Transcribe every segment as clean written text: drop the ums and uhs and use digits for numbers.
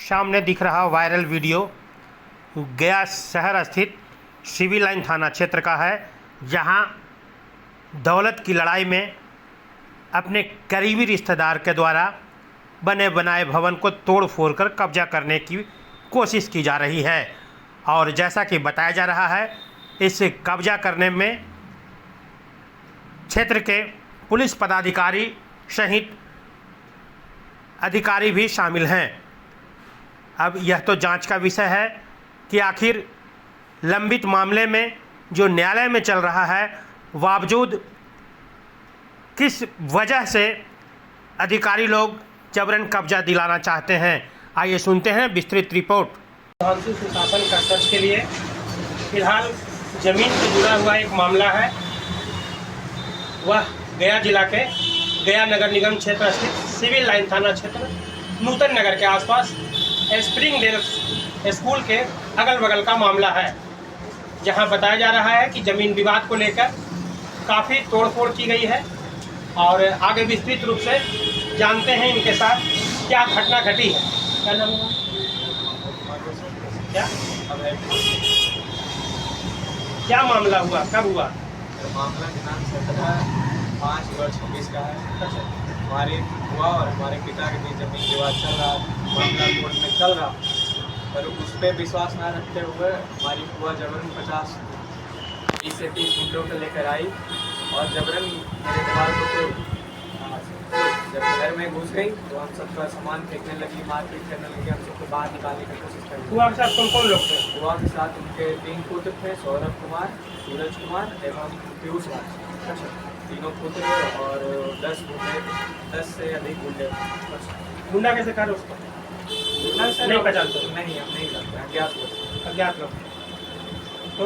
सामने दिख रहा वायरल वीडियो गया शहर स्थित सिविल लाइन थाना क्षेत्र का है, जहां दौलत की लड़ाई में अपने करीबी रिश्तेदार के द्वारा बने बनाए भवन को तोड़ फोड़ कर कब्जा करने की कोशिश की जा रही है। और जैसा कि बताया जा रहा है, इस कब्जा करने में क्षेत्र के पुलिस पदाधिकारी सहित अधिकारी भी शामिल हैं। अब यह तो जांच का विषय है कि आखिर लंबित मामले में जो न्यायालय में चल रहा है, बावजूद किस वजह से अधिकारी लोग जबरन कब्जा दिलाना चाहते हैं। आइए सुनते हैं विस्तृत रिपोर्ट। धांसू सुशासन का सर्च के लिए फिलहाल जमीन से जुड़ा हुआ एक मामला है। वह गया जिला के गया नगर निगम क्षेत्र स्थित सिविल लाइन थाना क्षेत्र नूतन नगर के आसपास स्प्रिंग डेल स्कूल के अगल बगल का मामला है, जहां बताया जा रहा है कि ज़मीन विवाद को लेकर काफ़ी तोड़फोड़ की गई है। और आगे विस्तृत रूप से जानते हैं इनके साथ क्या घटना घटी है। क्या नाम है? क्या मामला हुआ, कब हुआ? मामला दिनांक 17/5/2026 का है। अच्छा, हमारे हुआ और हमारे पिता के बीच जमीन विवाद चल रहा, मामला कोर्ट में चल रहा, पर उस पर विश्वास न रखते हुए हमारी बुआ जबरन 20 से 30 गुंडों को लेकर आई और जबरन मेरे दीवार को तोड़। जब घर में घुस गई तो हम सबका सामान फेंकने लगी, मारपीट करने लगी, हम सबको बाहर निकालने की कोशिश कर रही। बुआ के साथ कौन कौन लोग थे? बुआ के साथ उनके 3 पुत्र थे, सौरभ कुमार, सूरज कुमार एवं पीयूष राज। अच्छा, तीनों पुत्र और 10 गुंडे, 10 से अधिक गुंडे। गुंडा कैसे कर उसको? गुंडा से नहीं पहचानते? नहीं, हम नहीं जानते, अज्ञात लोग। अज्ञात लोग। तो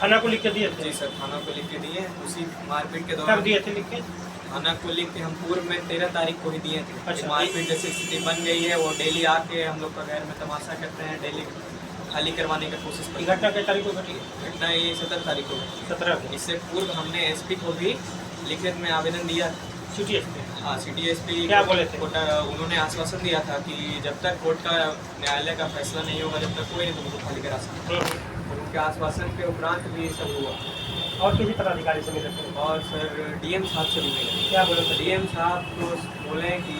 थाना को लिख के दिए थे? जी सर, थाना को लिख के दिए। उसी मारपीट के कब दौरान दिए थे लिख के? थाना को लिख के हम पूर्व में 13 तारीख को ही दिए थे। अच्छा। मारपीट जैसी स्थिति बन गई है, वो डेली आके हम लोग का घर में तमाशा करते हैं, डेली खाली करवाने की कोशिश करते हैं। घटना किस तारीख को घटी? घटना ये 17 तारीख को हुई। 17 को। इससे पूर्व हमने एसपी को भी लिखित में आवेदन दिया। City SP? हाँ, सिटी एसपी क्या बोले थे? उन्होंने आश्वासन दिया था कि जब तक कोर्ट का न्यायालय का फैसला नहीं होगा, जब तक कोई नहीं तुमको खाली करा सकता। उनके आश्वासन के उपरांत भी सब हुआ। और किसी पदाधिकारी से मिले थे? और सर डीएम साहब से भी मिले। क्या बोले थे? डीएम साहब तो बोले कि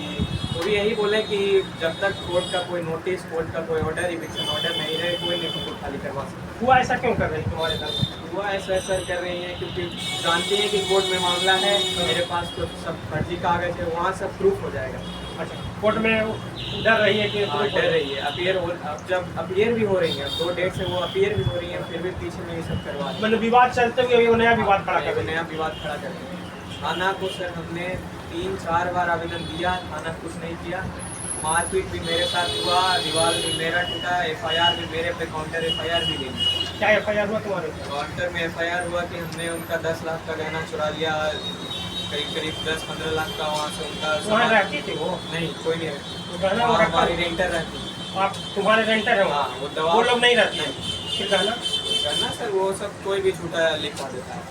वो भी यही बोले कि जब तक कोर्ट का कोई नोटिस, कोर्ट का कोई ऑर्डर, इविक्शन ऑर्डर नहीं रहे, कोई नहीं तुमको खाली करवा सकता। हुआ ऐसा क्यों कर रही तुम्हारे साथ? हुआ ऐसा कर रही है क्योंकि जानती है कि कोर्ट में मामला है, मेरे पास तो सब फर्जी कागज है, वहाँ सब प्रूफ हो जाएगा। अच्छा, कोर्ट में डर रही है कि? हाँ, डर रही है। अपीयर हो, अब जब अपीयर भी हो रही है, 2 डेट से वो अपीयर भी हो रही है, फिर भी पीछे में ये सब करवा रही है। मतलब विवाद चलते हुए वो नया विवाद खड़ा कर रही है। नया विवाद खड़ा कर रहे हैं। थाना को सर हमने 3-4 बार आवेदन दिया, थाना कुछ नहीं किया। मारपीट भी मेरे साथ हुआ, दीवार भी मेरा टूटा, FIR भी मेरे पे काउंटर FIR भी ली। क्या FIR हुआ तुम्हारे? काउंटर में FIR हुआ कि हमने उनका 10 लाख का गहना चुरा लिया, करीब 10-15 लाख का वहाँ से उनका वहाँ रहती थी वो? नहीं, कोई नहीं रहती। तो गहना वहाँ वो हमारी रखा? रेंटर रहती। आप तुम्हारे रेंटर है वहाँ? हाँ, वो दवा वो लोग नहीं रहते हैं? फिर गहना? गहना सर वो सब कोई भी छूटा लिखवा देता है।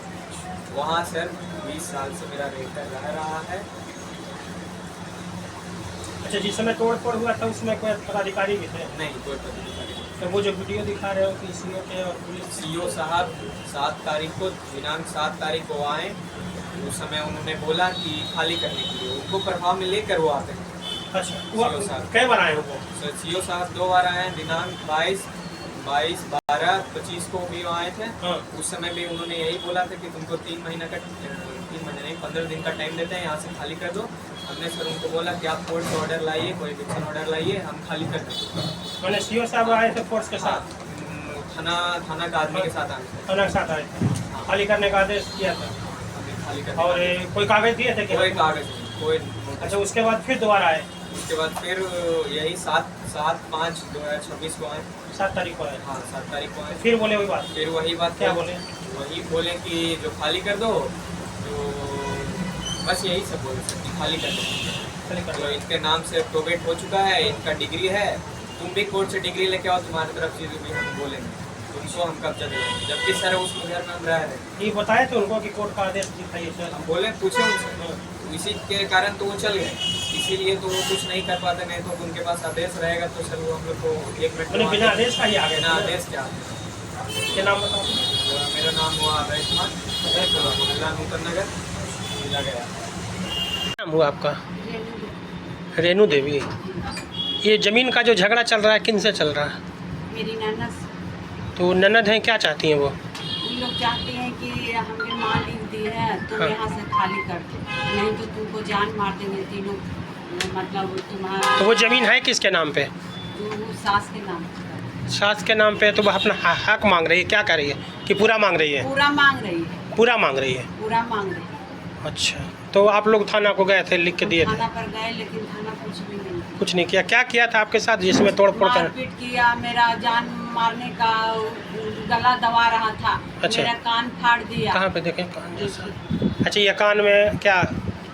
वहाँ सर 20 साल से मेरा रेंटर रह रहा है। अच्छा, जिस समय तोड़ फोड़ हुआ था उसमें कोई पदाधिकारी भी थे? नहीं, कोई पदाधिकारी। तो वो जो वीडियो दिखा रहे हो कि CO के और पुलिस? CO साहब 7 तारीख को, दिनांक 7 तारीख को आए। उस समय उन्होंने बोला कि खाली करने के लिए, उनको प्रभाव में लेकर वो आते हैं। अच्छा, वो CO साहब कई बार आए हो वो? सर CO साहब 2 बार आए हैं, दिनांक 22, 12, 25 को भी आए थे। हाँ। उस समय भी उन्होंने यही बोला था कि तुमको 3 महीने का 3 महीने नहीं 15 दिन का टाइम देते हैं, यहाँ से खाली कर दो। हमने सर उनको बोला कि आप कोर्ट से ऑर्डर लाइए, कोई इविक्शन ऑर्डर लाइए, हम खाली कर देंगे। मैंने CO साहब आए थे फोर्स के साथ? थाना का आदमी के साथ आए थे। थाना के साथ आए थे, खाली करने का आदेश किया था? हमने खाली कर और कोई कागज दिए थे? कोई कागज नहीं, कोई। अच्छा, उसके बाद फिर दोबारा आए? उसके बाद फिर यही 7/5/2026 को आए। 7 तारीख को आए? हाँ, 7 तारीख को आए। फिर बोले वही बात? फिर वही बात क्या बोले? वही बोले कि जो खाली कर दो, तो बस यही सब बोले सर कि खाली कर दो। तो इनके नाम से प्रोबेट हो चुका है, इनका डिग्री है, तुम भी कोर्ट से डिग्री लेके आओ, तुम्हारी तरफ चीज़ भी हम बोलेंगे, तुमको हम कब्जा देंगे। जबकि सर उस घर में हम रह रहे हैं। ये बताए थे उनको कि कोर्ट का आदेश दिखाइए सर? हम बोले, पूछे उनसे, इसी के कारण तो वो चल गए। इसीलिए तो वो कुछ नहीं कर पाते, नहीं तो उनके पास आदेश रहेगा तो सर वो हम लोग को 1 मिनट मैंने बिना आदेश का ही आ गए बिना थे। आदेश के आते हैं। क्या नाम बताओ? मेरा नाम हुआ अभय कुमार, मोहल्ला नूतन नगर, जिला गया। नाम हुआ आपका? रेनू देवी। ये ज़मीन का जो झगड़ा चल रहा है किन से चल रहा है? मेरी ननद तो ननद हैं, क्या चाहती हैं वो? ये लोग चाहते हैं कि हमने माँ लिख दी है तुम हाँ। यहाँ से खाली कर दो, नहीं तो तुमको जान मार देंगे तीनों, मतलब तुम्हारा तो वो ज़मीन है किसके नाम पे? वो सास के नाम पर। सास के नाम पे। तो वो अपना हक मांग रही है, क्या कर रही है कि पूरा मांग रही है? पूरा मांग रही है, पूरा मांग रही है। पूरा मांग रही है। अच्छा, तो आप लोग थाना को गए थे, लिख के दिए थे? थाना पर गए लेकिन थाना कुछ भी नहीं किया। कुछ नहीं किया? क्या किया था आपके साथ जिसमें तोड़ फोड़ कर? मारपीट किया, मेरा जान मारने का गला दबा रहा था, अच्छा। मेरा कान फाड़ दिया। कहाँ पे देखें कान जैसा? अच्छा, ये कान में क्या?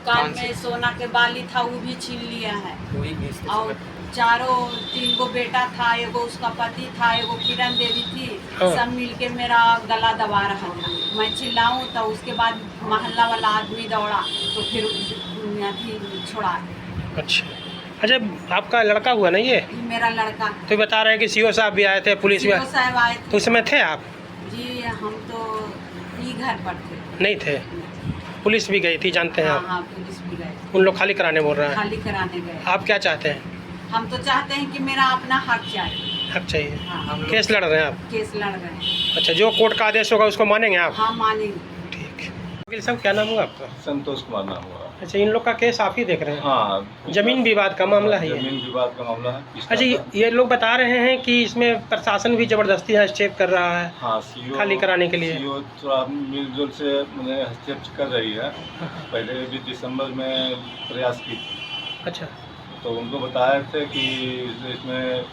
कान में सोना के बाली था वो भी छीन लिया है। वही बेचते और चारों 3 गो बेटा था, एगो उसका पति था, एगो किरण देवी थी, हाँ। सब मिलके मेरा गला दबा रहा था। मैं चिल्लाऊं तो उसके बाद मोहल्ला वाला आदमी दौड़ा तो फिर अभी छोड़ा। अच्छा अच्छा, आपका लड़का हुआ ना ये? मेरा लड़का तो बता रहे हैं कि सीओ साहब भी आए थे, पुलिस भी सीओ साहब आए तो थे। उसमें थे आप? जी हम तो ही घर पर थे। नहीं थे? पुलिस भी गई थी, जानते हैं हाँ आप? हाँ, पुलिस भी गए, उन लोग खाली कराने बोल रहे हैं। खाली कराने गए। आप क्या चाहते हैं? हम तो चाहते हैं कि मेरा अपना हक चाहिए। हक चाहिए? हाँ, केस लड़ रहे हैं आप? केस लड़ रहे हैं। अच्छा, जो कोर्ट का आदेश होगा उसको मानेंगे आप? हाँ मानेंगे। ठीक। वकील साहब, क्या नाम हुआ आपका? संतोष कुमार नाम हुआ। अच्छा, इन लोग का केस आप ही देख रहे हैं? हाँ, जमीन विवाद का मामला है ये? जमीन विवाद का मामला है। अच्छा, ये लोग बता रहे हैं कि इसमें प्रशासन भी जबरदस्ती हस्तक्षेप कर रहा है हाँ, सीओ खाली कराने के लिए। सीओ थोड़ा मिलजुल से मैंने हस्तक्षेप कर रही है। पहले भी दिसंबर में प्रयास की थी, अच्छा तो उनको बताए थे कि इसमें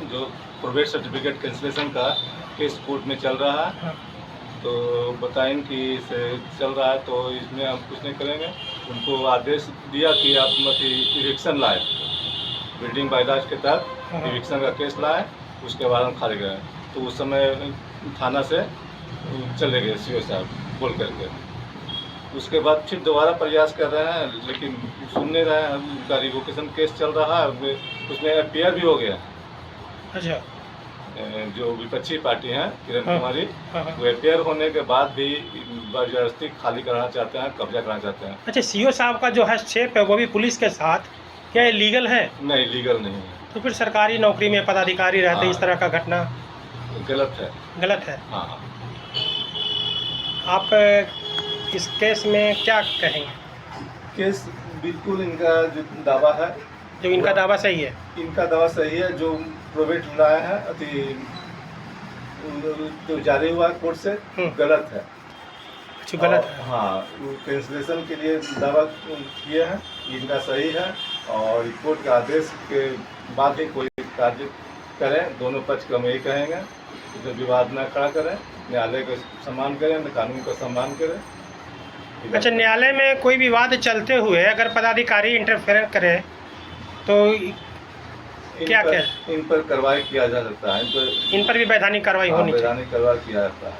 जो प्रोबेट सर्टिफिकेट कैंसिलेशन का केस कोर्ट में चल रहा है, हाँ। तो बताएं कि इसे चल रहा है तो इसमें हम कुछ नहीं करेंगे। उनको आदेश दिया कि आप इविक्शन लाए, बिल्डिंग बायलाज के तहत हाँ। इविक्शन का केस लाए, उसके बाद हम खाली गए। तो उस समय थाना से चले गए सीओ साहब बोल करके। उसके बाद फिर दोबारा प्रयास कर रहे हैं लेकिन सुन नहीं रहे हैं। उनका रिवोकेशन केस चल रहा है, उसमें एफआईआर भी हो गया। अच्छा जो विपक्षी पार्टी हैं किरण हाँ। कुमारी, हाँ, हाँ। वो एफआईआर होने के बाद भी जबरदस्ती खाली कराना चाहते हैं, कब्जा कराना चाहते हैं। अच्छा, सीओ साहब का जो हस्तक्षेप है वो भी पुलिस के साथ, क्या ये लीगल है? नहीं, लीगल नहीं है, तो फिर सरकारी नौकरी में पदाधिकारी रहते हाँ। इस तरह का घटना गलत है। गलत है। हाँ, आप इस केस में क्या कहेंगे? केस बिल्कुल इनका जो दावा है, जो इनका दावा सही है? इनका दावा सही है। जो प्रोबेट लाया है अति जो जारी हुआ है कोर्ट से, गलत है। जो गलत है? हाँ, वो कैंसिलेशन के लिए दावा किए हैं, इनका सही है। और कोर्ट के आदेश के बाद ही कोई कार्य करें, दोनों पक्ष को हम यही कहेंगे कि विवाद न खड़ा करें, न्यायालय का सम्मान करें, कानून का सम्मान करें। अच्छा, न्यायालय में कोई विवाद चलते हुए अगर पदाधिकारी इंटरफेयर करे तो इन पर कार्रवाई इन पर कार्रवाई किया जा सकता है। इन पर भी वैधानिक कार्रवाई होनी चाहिए। वैधानिक कार्रवाई किया जाता है।